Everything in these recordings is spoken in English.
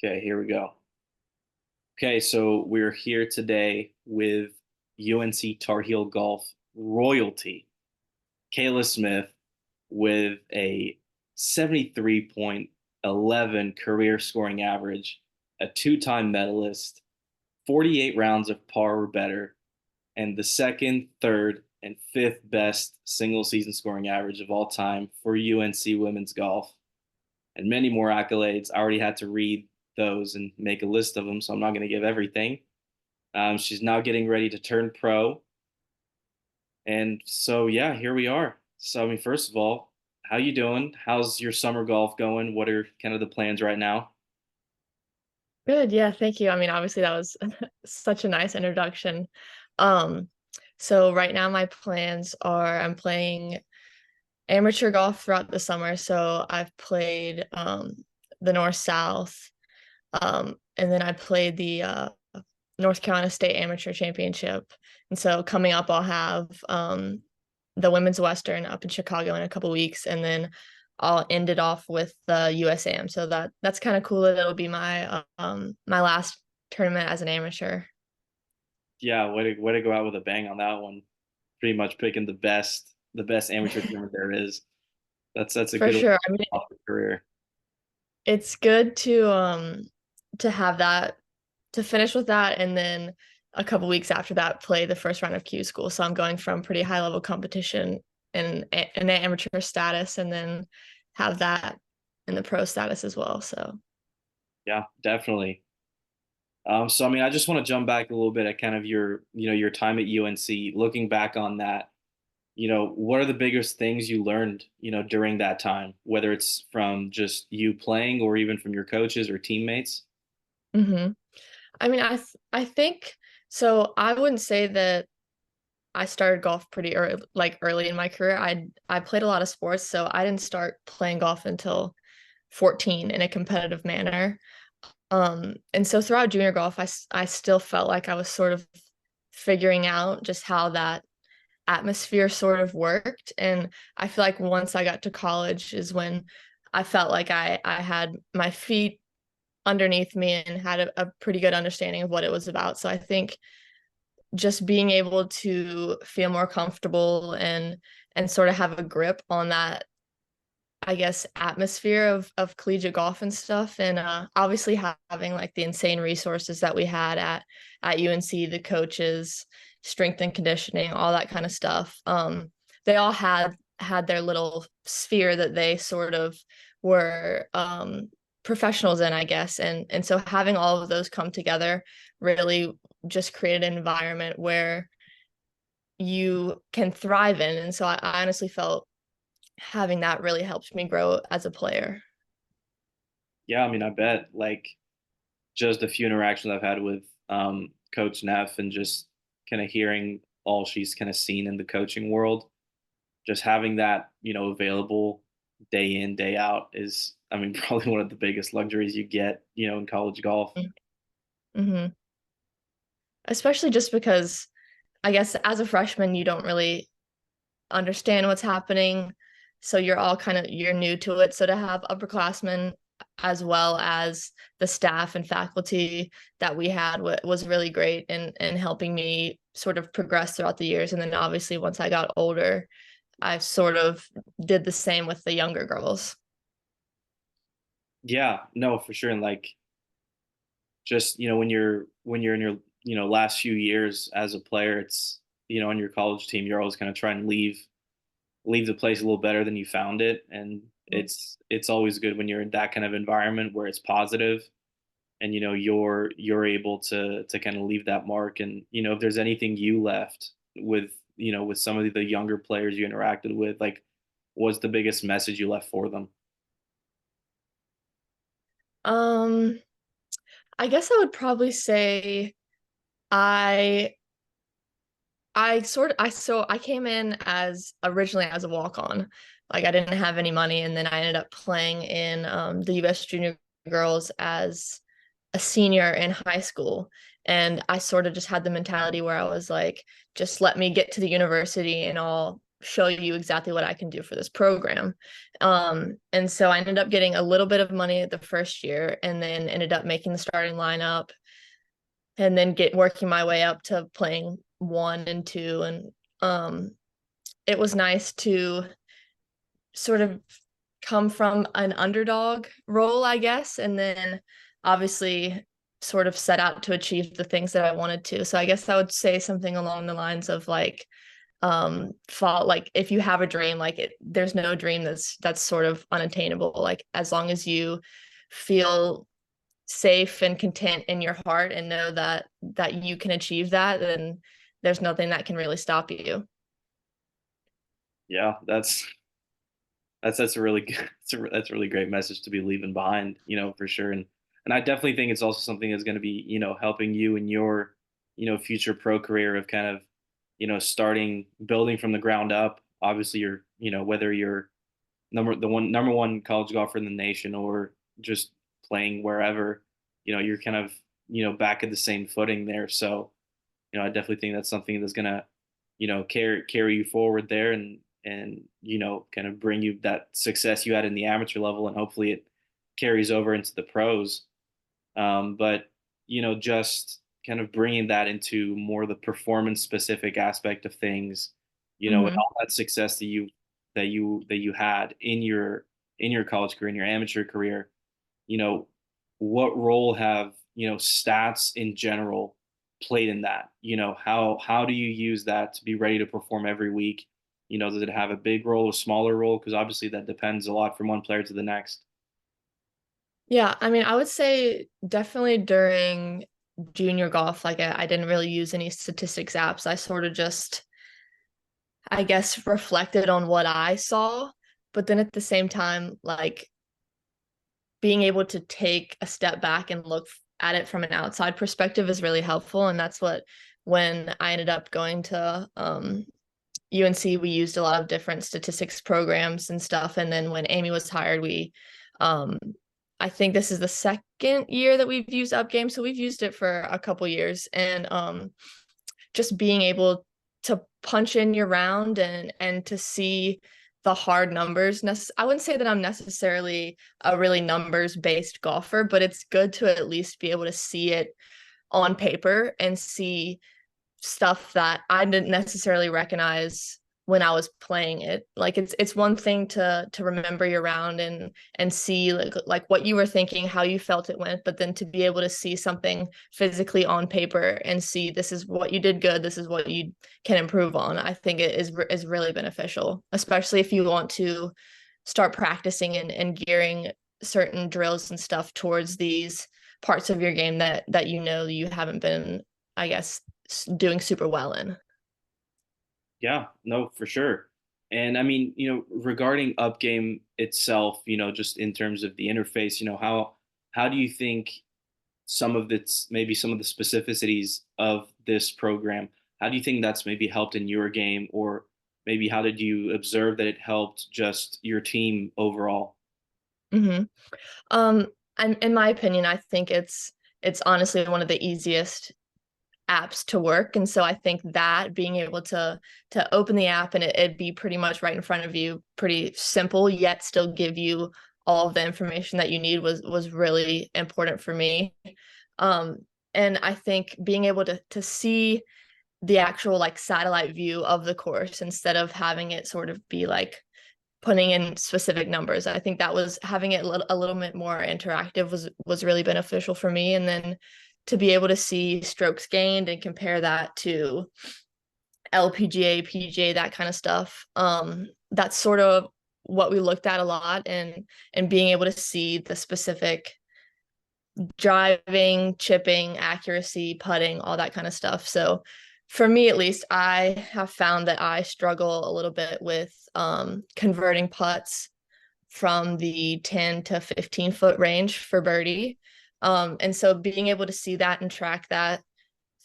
Okay, here we go. Okay, so we're here today with UNC Tar Heel Golf royalty, Kayla Smith, with a 73.11 career scoring average, a two-time medalist, 48 rounds of par or better, and the second, third, and fifth best single season scoring average of all time for UNC women's golf, and many more accolades. I already had to read those and make a list of them, so I'm not going to give everything. She's now getting ready to turn pro. And so, yeah, here we are. So, I mean, first of all, how you doing? How's your summer golf going? What are kind of the plans right now? Good, yeah, thank you. I mean, obviously that was such a nice introduction. Um, so right now my plans are I'm playing amateur golf throughout the summer. So I've played the North South, and then I played the North Carolina State Amateur Championship. And so coming up I'll have the Women's Western up in Chicago in a couple weeks, and then I'll end it off with the USAM. So that's kind of cool that it'll be my last tournament as an amateur. Yeah, way to go out with a bang on that one. Pretty much picking the best amateur tournament there is. That's a For good way sure. I mean, off the career. it's good to have that to finish with that, and then a couple weeks after that play the first round of Q school. So I'm going from pretty high level competition in amateur status, and then have that in the pro status as well. So Yeah, definitely. So I mean, I just want to jump back a little bit at kind of your time at UNC. Looking back on that, what are the biggest things you learned, during that time, whether it's from just you playing or even from your coaches or teammates? hmm I mean, I think so. I wouldn't say that I started golf pretty early, like early in my career. I played a lot of sports, so I didn't start playing golf until 14 in a competitive manner. And so throughout junior golf, I still felt like I was sort of figuring out just how that atmosphere sort of worked. And I feel like once I got to college is when I felt like I had my feet underneath me and had a pretty good understanding of what it was about. So I think just being able to feel more comfortable and sort of have a grip on that, I guess, atmosphere of collegiate golf and stuff. And obviously having like the insane resources that we had at UNC, the coaches, strength and conditioning, all that kind of stuff. They all had their little sphere that they sort of were professionals in, I guess. And so having all of those come together really just created an environment where you can thrive in. And so I honestly felt having that really helped me grow as a player. Yeah, I mean, I bet like just a few interactions I've had with Coach Neff and just kind of hearing all she's kind of seen in the coaching world, just having that, available day in, day out is, I mean, probably one of the biggest luxuries you get, in college golf. Mm-hmm. Especially just because I guess as a freshman, you don't really understand what's happening. So you're new to it. So to have upperclassmen as well as the staff and faculty that we had was really great in helping me sort of progress throughout the years. And then obviously once I got older, I sort of did the same with the younger girls. Yeah, no, for sure. And like just, when you're in your, last few years as a player, it's, on your college team, you're always kind of trying to leave the place a little better than you found it. And it's always good when you're in that kind of environment where it's positive and you're able to kind of leave that mark. And if there's anything you left with, with some of the younger players you interacted with, like what's the biggest message you left for them? Um, I guess I would probably say I I came in as originally as a walk-on. Like I didn't have any money, and then I ended up playing in the US Junior Girls as a senior in high school. And I sort of just had the mentality where I was like, just let me get to the university and show you exactly what I can do for this program. And so I ended up getting a little bit of money the first year, and then ended up making the starting lineup, and then working my way up to playing 1 and 2. And it was nice to sort of come from an underdog role, I guess, and then obviously sort of set out to achieve the things that I wanted to. So I guess I would say something along the lines of like, fall, like if you have a dream, like there's no dream that's sort of unattainable. Like as long as you feel safe and content in your heart and know that you can achieve that, then there's nothing that can really stop you. Yeah, that's a really good, that's a really great message to be leaving behind, for sure. And I definitely think it's also something that's going to be, helping you in your, future pro career of kind of, starting building from the ground up. Obviously, you're, whether you're number one college golfer in the nation or just playing wherever, you're kind of, back at the same footing there. So, I definitely think that's something that's gonna, carry you forward there, and kind of bring you that success you had in the amateur level, and hopefully it carries over into the pros. But just kind of bringing that into more the performance specific aspect of things, and Mm-hmm. all that success that you had in your college career, in your amateur career, you know, what role have, stats in general played in that? How do you use that to be ready to perform every week? Does it have a big role, a smaller role? Because obviously that depends a lot from one player to the next. Yeah, I mean, I would say definitely during junior golf, like I didn't really use any statistics apps. I sort of just, I guess, reflected on what I saw. But then at the same time, like being able to take a step back and look at it from an outside perspective is really helpful. And that's what, when I ended up going to UNC, we used a lot of different statistics programs and stuff. And then when Amy was hired, um, I think this is the second year that we've used UpGame. So we've used it for a couple years. And just being able to punch in your round and to see the hard numbers. I wouldn't say that I'm necessarily a really numbers based golfer, but it's good to at least be able to see it on paper and see stuff that I didn't necessarily recognize when I was playing it. Like it's one thing to remember your round and see like what you were thinking, how you felt it went, but then to be able to see something physically on paper and see this is what you did good, this is what you can improve on. I think it is really beneficial, especially if you want to start practicing and gearing certain drills and stuff towards these parts of your game that you haven't been, I guess, doing super well in. Yeah, no, for sure. And I mean, regarding up game itself, just in terms of the interface, how do you think maybe some of the specificities of this program, how do you think that's maybe helped in your game, or maybe how did you observe that it helped just your team overall? Mm-hmm. Um, and in my opinion, I think it's honestly one of the easiest apps to work. And so I think that being able to open the app and it'd be pretty much right in front of you, pretty simple, yet still give you all of the information that you need was really important for me. Um, and I think being able to see the actual like satellite view of the course instead of having it sort of be like putting in specific numbers. I think that was having it a little bit more interactive was really beneficial for me. And then to be able to see strokes gained and compare that to LPGA, PGA, that kind of stuff. That's sort of what we looked at a lot, and being able to see the specific driving, chipping, accuracy, putting, all that kind of stuff. So for me, at least, I have found that I struggle a little bit with converting putts from the 10 to 15 foot range for birdie. And so being able to see that and track that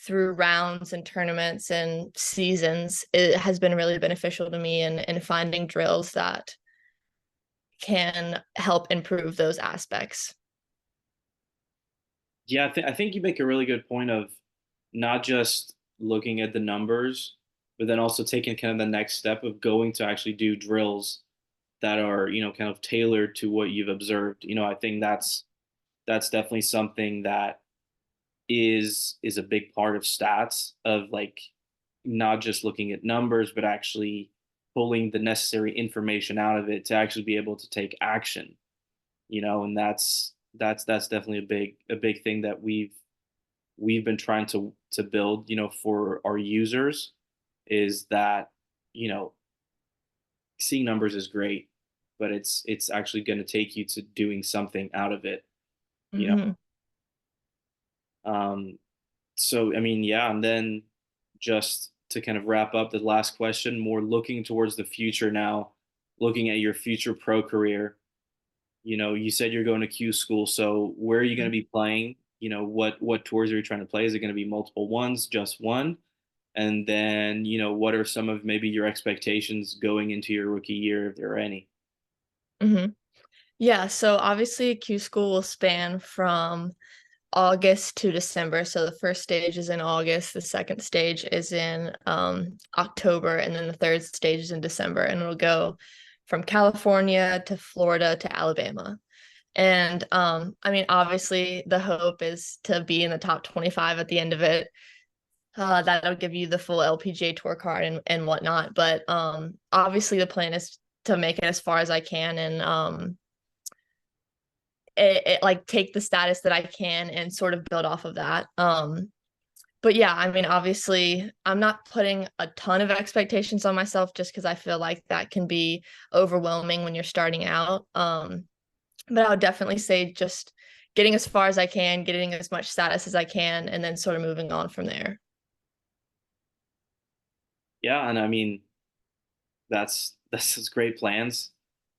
through rounds and tournaments and seasons, it has been really beneficial to me in finding drills that can help improve those aspects. Yeah, I think you make a really good point of not just looking at the numbers, but then also taking kind of the next step of going to actually do drills that are, kind of tailored to what you've observed. I think that's definitely something that is a big part of stats, of like not just looking at numbers, but actually pulling the necessary information out of it to actually be able to take action. And that's definitely a big thing that we've been trying to build, for our users, is that, you know, seeing numbers is great, but it's actually going to take you to doing something out of it, you know. Hmm. So I mean, yeah, and then just to kind of wrap up the last question, more looking towards the future now, looking at your future pro career. You said you're going to Q school, so where are you going to be playing? What tours are you trying to play? Is it going to be multiple ones, just one? And then, what are some of maybe your expectations going into your rookie year, if there are any? Hmm. Yeah, so obviously Q school will span from August to December. So the first stage is in August, the second stage is in October, and then the third stage is in December. And it'll go from California to Florida to Alabama. And I mean, obviously, the hope is to be in the top 25 at the end of it. That'll give you the full LPGA tour card and whatnot. But obviously, the plan is to make it as far as I can, and like take the status that I can and sort of build off of that. But yeah, I mean, obviously, I'm not putting a ton of expectations on myself just because I feel like that can be overwhelming when you're starting out. But I would definitely say just getting as far as I can, getting as much status as I can, and then sort of moving on from there. Yeah, and I mean, that's great plans,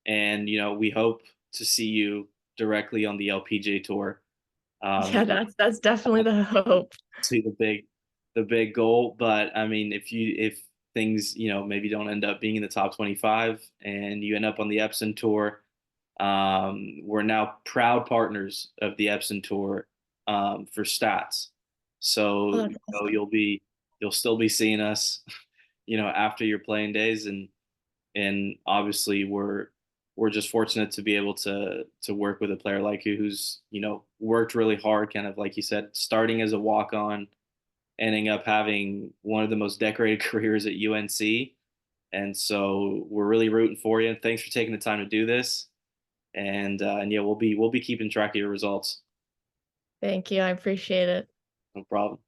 and we hope to see you directly on the LPGA tour. Yeah, that's definitely the hope. See the big goal. But I mean, if things, maybe don't end up being in the top 25 and you end up on the Epson tour, we're now proud partners of the Epson tour, for stats. Oh, So that's awesome. you'll still be seeing us, after your playing days, and obviously we're just fortunate to be able to work with a player like you, who's worked really hard, kind of like you said, starting as a walk on, ending up having one of the most decorated careers at UNC. And so we're really rooting for you. And thanks for taking the time to do this. And yeah, we'll be keeping track of your results. Thank you. I appreciate it. No problem.